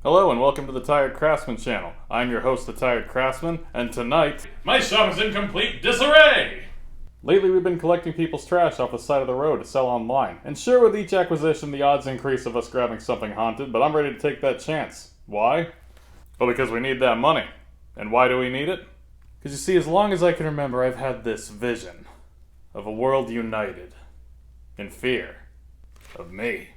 Hello and welcome to the Tired Craftsman channel. I'm your host, the Tired Craftsman, and tonight, my shop is in complete disarray! Lately we've been collecting people's trash off the side of the road to sell online, and sure, with each acquisition the odds increase of us grabbing something haunted, but I'm ready to take that chance. Why? Well, because we need that money. And why do we need it? Because you see, as long as I can remember, I've had this vision of a world united in fear of me.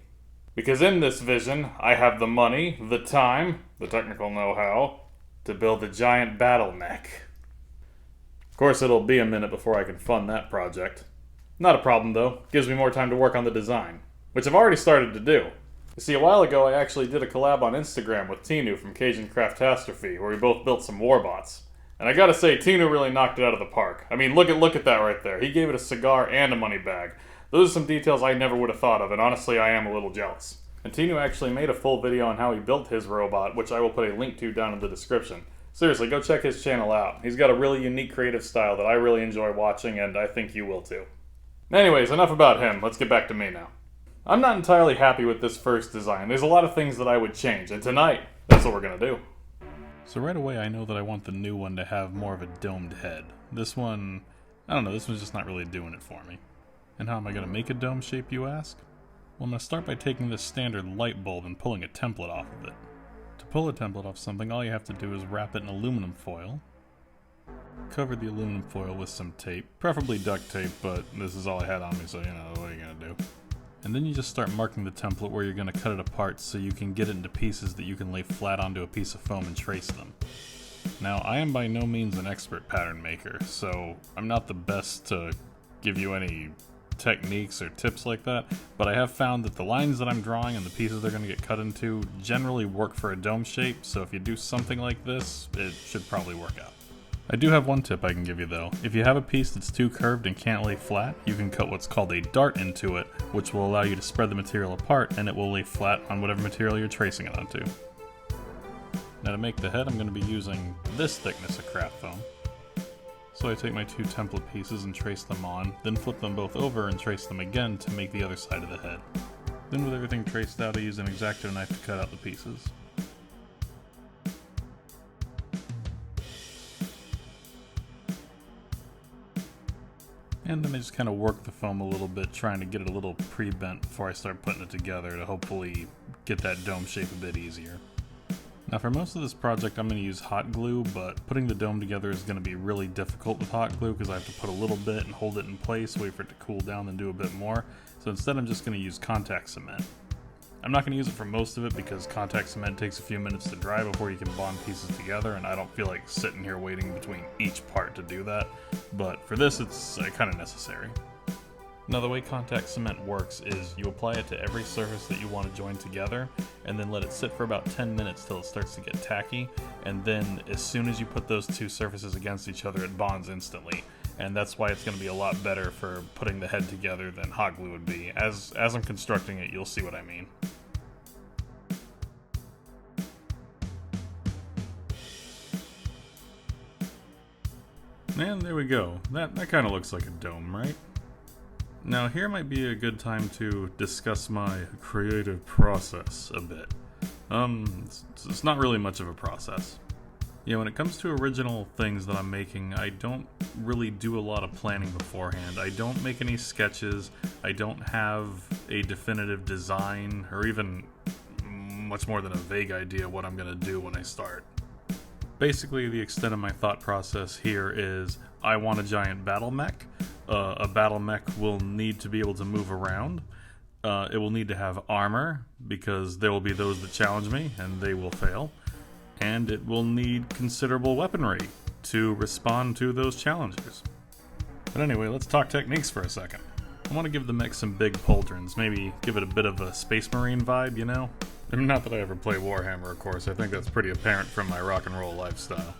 Because in this vision, I have the money, the time, the technical know-how, to build a giant battle mech. Of course, it'll be a minute before I can fund that project. Not a problem, though. Gives me more time to work on the design, which I've already started to do. You see, a while ago, I actually did a collab on Instagram with Tinu from Cajun Craftastrophe, where we both built some warbots. And I gotta say, Tinu really knocked it out of the park. I mean, look at that right there. He gave it a cigar and a money bag. Those are some details I never would have thought of, and honestly, I am a little jealous. And Tinu actually made a full video on how he built his robot, which I will put a link to down in the description. Seriously, go check his channel out. He's got a really unique creative style that I really enjoy watching, and I think you will too. Anyways, enough about him. Let's get back to me now. I'm not entirely happy with this first design. There's a lot of things that I would change, and tonight, that's what we're gonna do. So right away I know that I want the new one to have more of a domed head. This one, I don't know, this one's just not really doing it for me. And how am I going to make a dome shape, you ask? Well, I'm going to start by taking this standard light bulb and pulling a template off of it. To pull a template off something, all you have to do is wrap it in aluminum foil. Cover the aluminum foil with some tape, preferably duct tape, but this is all I had on me, so you know, what are you going to do? And then you just start marking the template where you're going to cut it apart so you can get it into pieces that you can lay flat onto a piece of foam and trace them. Now, I am by no means an expert pattern maker, so I'm not the best to give you any techniques or tips like that, but I have found that the lines that I'm drawing and the pieces they're going to get cut into generally work for a dome shape, so if you do something like this, it should probably work out. I do have one tip I can give you though. If you have a piece that's too curved and can't lay flat, you can cut what's called a dart into it, which will allow you to spread the material apart and it will lay flat on whatever material you're tracing it onto. Now to make the head, I'm going to be using this thickness of craft foam. So I take my two template pieces and trace them on, then flip them both over and trace them again to make the other side of the head. Then with everything traced out, I use an X-Acto knife to cut out the pieces. And then I just kind of work the foam a little bit, trying to get it a little pre-bent before I start putting it together to hopefully get that dome shape a bit easier. Now for most of this project I'm going to use hot glue, but putting the dome together is going to be really difficult with hot glue because I have to put a little bit and hold it in place, wait for it to cool down, then do a bit more. So instead I'm just going to use contact cement. I'm not going to use it for most of it because contact cement takes a few minutes to dry before you can bond pieces together, and I don't feel like sitting here waiting between each part to do that, but for this it's kind of necessary. Now the way contact cement works is you apply it to every surface that you want to join together and then let it sit for about 10 minutes till it starts to get tacky, and then as soon as you put those two surfaces against each other it bonds instantly, and that's why it's going to be a lot better for putting the head together than hot glue would be. As I'm constructing it, you'll see what I mean. And there we go. That kind of looks like a dome, right? Now here might be a good time to discuss my creative process a bit. It's not really much of a process. Yeah, when it comes to original things that I'm making, I don't really do a lot of planning beforehand. I don't make any sketches, I don't have a definitive design, or even much more than a vague idea what I'm gonna do when I start. Basically, the extent of my thought process here is I want a giant battle mech. A battle mech will need to be able to move around. It will need to have armor, because there will be those that challenge me, and they will fail. And it will need considerable weaponry to respond to those challengers. But anyway, let's talk techniques for a second. I want to give the mech some big pauldrons, maybe give it a bit of a Space Marine vibe, you know? And not that I ever play Warhammer, of course, I think that's pretty apparent from my rock and roll lifestyle.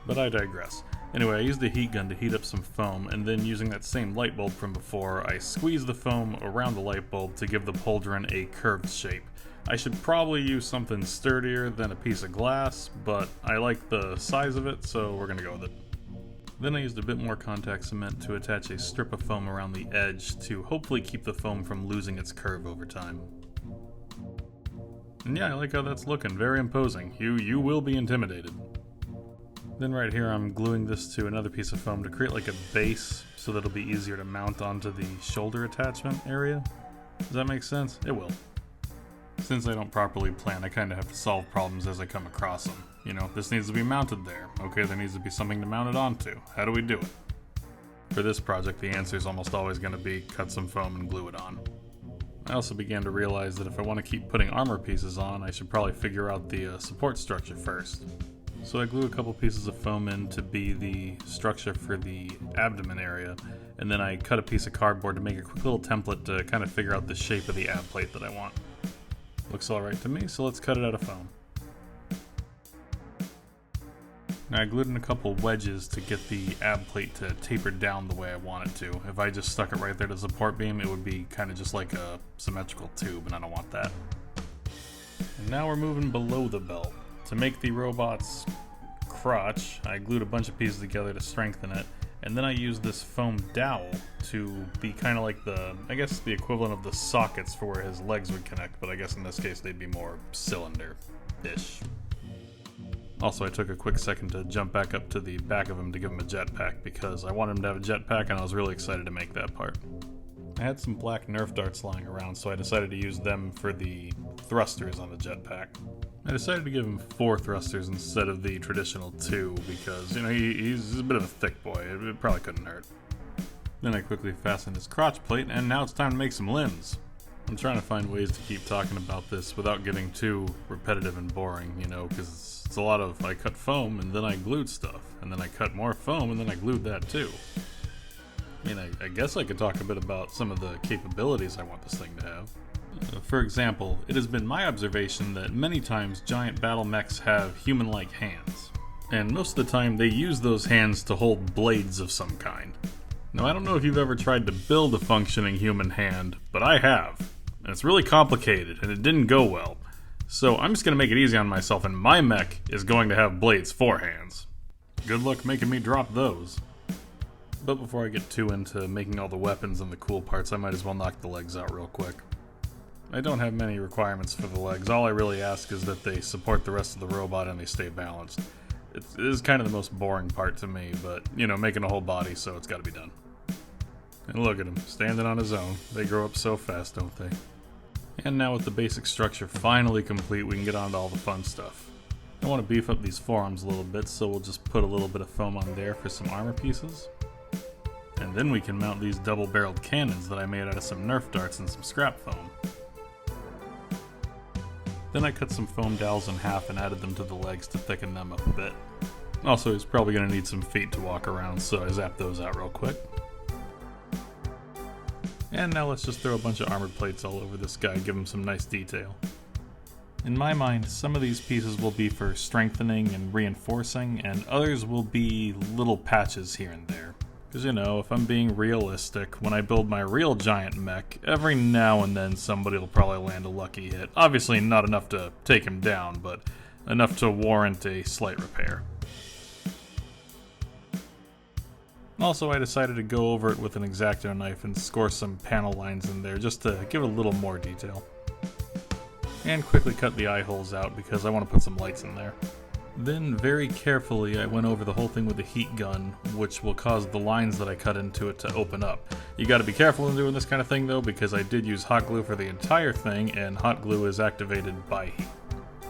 But I digress. Anyway, I used a heat gun to heat up some foam, and then using that same light bulb from before, I squeezed the foam around the light bulb to give the pauldron a curved shape. I should probably use something sturdier than a piece of glass, but I like the size of it, so we're gonna go with it. Then I used a bit more contact cement to attach a strip of foam around the edge to hopefully keep the foam from losing its curve over time. And yeah, I like how that's looking, very imposing. You will be intimidated. Then right here I'm gluing this to another piece of foam to create like a base so that it'll be easier to mount onto the shoulder attachment area. Does that make sense? It will. Since I don't properly plan, I kind of have to solve problems as I come across them. You know, this needs to be mounted there. Okay, there needs to be something to mount it onto. How do we do it? For this project, the answer is almost always going to be cut some foam and glue it on. I also began to realize that if I want to keep putting armor pieces on, I should probably figure out the support structure first. So I glue a couple pieces of foam in to be the structure for the abdomen area, and then I cut a piece of cardboard to make a quick little template to kind of figure out the shape of the ab plate that I want. Looks alright to me, so let's cut it out of foam. Now I glued in a couple wedges to get the ab plate to taper down the way I want it to. If I just stuck it right there to the support beam, it would be kind of just like a symmetrical tube, and I don't want that. And now we're moving below the belt. To make the robot's crotch, I glued a bunch of pieces together to strengthen it, and then I used this foam dowel to be kind of like I guess the equivalent of the sockets for where his legs would connect, but I guess in this case they'd be more cylinder-ish. Also, I took a quick second to jump back up to the back of him to give him a jetpack, because I wanted him to have a jetpack and I was really excited to make that part. I had some black Nerf darts lying around, so I decided to use them for the thrusters on the jetpack. I decided to give him 4 thrusters instead of the traditional 2 because, you know, he's a bit of a thick boy. It probably couldn't hurt. Then I quickly fastened his crotch plate, and now it's time to make some limbs. I'm trying to find ways to keep talking about this without getting too repetitive and boring, you know, because it's a lot of I cut foam and then I glued stuff, and then I cut more foam and then I glued that too. I mean, I guess I could talk a bit about some of the capabilities I want this thing to have. For example, it has been my observation that many times giant battle mechs have human-like hands, and most of the time they use those hands to hold blades of some kind. Now, I don't know if you've ever tried to build a functioning human hand, but I have, and it's really complicated, and it didn't go well. So I'm just going to make it easy on myself, and my mech is going to have blades for hands. Good luck making me drop those. But before I get too into making all the weapons and the cool parts, I might as well knock the legs out real quick. I don't have many requirements for the legs. All I really ask is that they support the rest of the robot and they stay balanced. It is kind of the most boring part to me, but, you know, making a whole body, so it's got to be done. And look at him, standing on his own. They grow up so fast, don't they? And now with the basic structure finally complete, we can get on to all the fun stuff. I want to beef up these forearms a little bit, so we'll just put a little bit of foam on there for some armor pieces. And then we can mount these double-barreled cannons that I made out of some Nerf darts and some scrap foam. Then I cut some foam dowels in half and added them to the legs to thicken them up a bit. Also, he's probably going to need some feet to walk around, so I zapped those out real quick. And now let's just throw a bunch of armored plates all over this guy, give him some nice detail. In my mind, some of these pieces will be for strengthening and reinforcing, and others will be little patches here and there. Because, you know, if I'm being realistic, when I build my real giant mech, every now and then somebody will probably land a lucky hit. Obviously not enough to take him down, but enough to warrant a slight repair. Also, I decided to go over it with an X-Acto knife and score some panel lines in there just to give it a little more detail. And quickly cut the eye holes out because I want to put some lights in there. Then, very carefully, I went over the whole thing with a heat gun, which will cause the lines that I cut into it to open up. You gotta be careful in doing this kind of thing though, because I did use hot glue for the entire thing, and hot glue is activated by heat.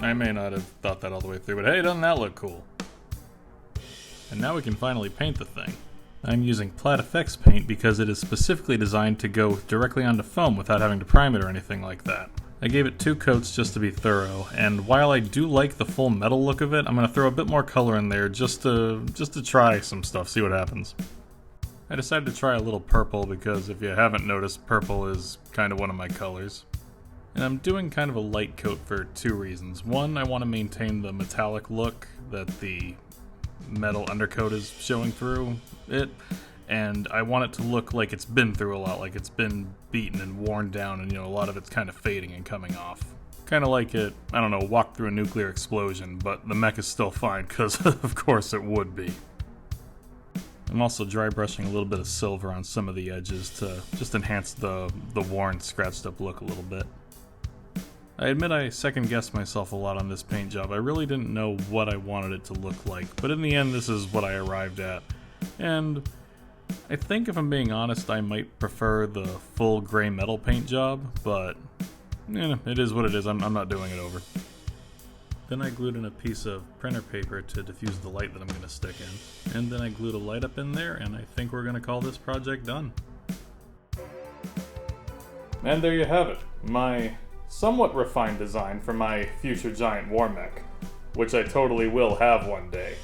I may not have thought that all the way through, but hey, doesn't that look cool? And now we can finally paint the thing. I'm using Plat Effects paint because it is specifically designed to go directly onto foam without having to prime it or anything like that. I gave it 2 coats just to be thorough, and while I do like the full metal look of it, I'm going to throw a bit more color in there just to try some stuff, see what happens. I decided to try a little purple because if you haven't noticed, purple is kind of one of my colors. And I'm doing kind of a light coat for 2 reasons. One, I want to maintain the metallic look that the metal undercoat is showing through it, and I want it to look like it's been through a lot, like it's been beaten and worn down, and, you know, a lot of it's kind of fading and coming off. Kind of like it, I don't know, walked through a nuclear explosion, but the mech is still fine, because of course it would be. I'm also dry brushing a little bit of silver on some of the edges to just enhance the worn, scratched up look a little bit. I admit I second-guessed myself a lot on this paint job. I really didn't know what I wanted it to look like, but in the end this is what I arrived at. And I think if I'm being honest, I might prefer the full gray metal paint job, but it is what it is. I'm not doing it over. Then I glued in a piece of printer paper to diffuse the light that I'm going to stick in. And then I glued a light up in there, and I think we're going to call this project done. And there you have it, my somewhat refined design for my future giant war mech, which I totally will have one day.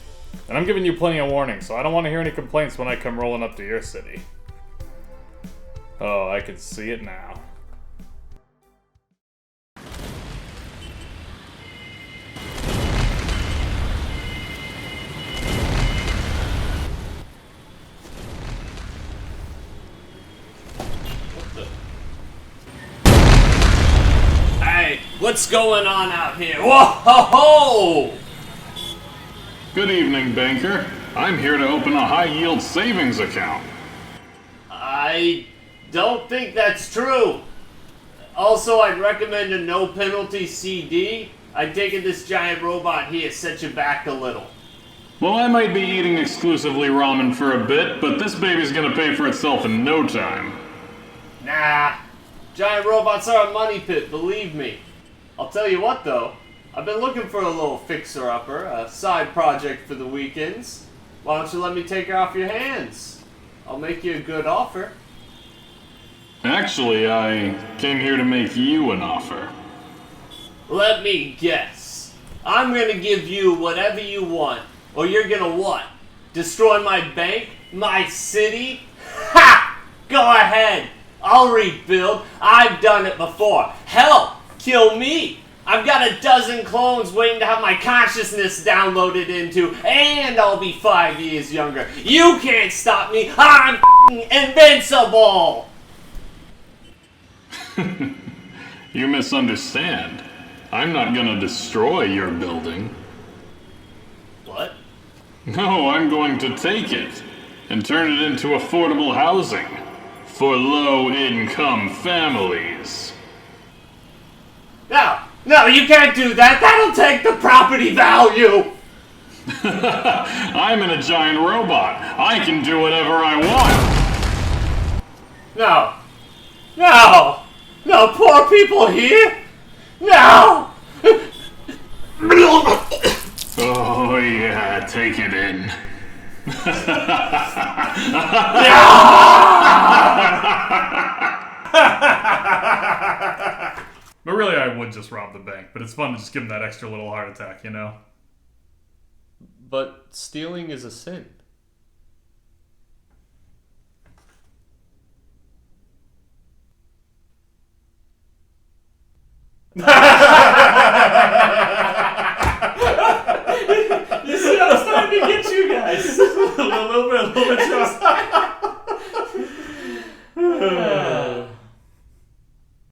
And I'm giving you plenty of warning, so I don't want to hear any complaints when I come rolling up to your city. Oh, I can see it now. Hey, what's going on out here? Whoa-ho-ho! Good evening, banker. I'm here to open a high-yield savings account. I don't think that's true. Also, I'd recommend a no-penalty CD. I'd take it this giant robot here set you back a little. Well, I might be eating exclusively ramen for a bit, but this baby's gonna pay for itself in no time. Nah, giant robots are a money pit, believe me. I'll tell you what, though. I've been looking for a little fixer-upper, a side project for the weekends. Why don't you let me take her off your hands? I'll make you a good offer. Actually, I came here to make you an offer. Let me guess. I'm gonna give you whatever you want, or you're gonna what? Destroy my bank? My city? Ha! Go ahead. I'll rebuild. I've done it before. Hell, kill me. I've got a dozen clones waiting to have my consciousness downloaded into, and I'll be 5 years younger. You can't stop me. I'm invincible. You misunderstand. I'm not gonna destroy your building. What? No, I'm going to take it and turn it into affordable housing for low-income families. No, you can't do that. That'll take the property value. I'm in a giant robot. I can do whatever I want. No, poor people here. No. Oh yeah, take it in. But really, I would just rob the bank, but it's fun to just give them that extra little heart attack, you know? But stealing is a sin. You see, I was starting to get you guys. a little bit just.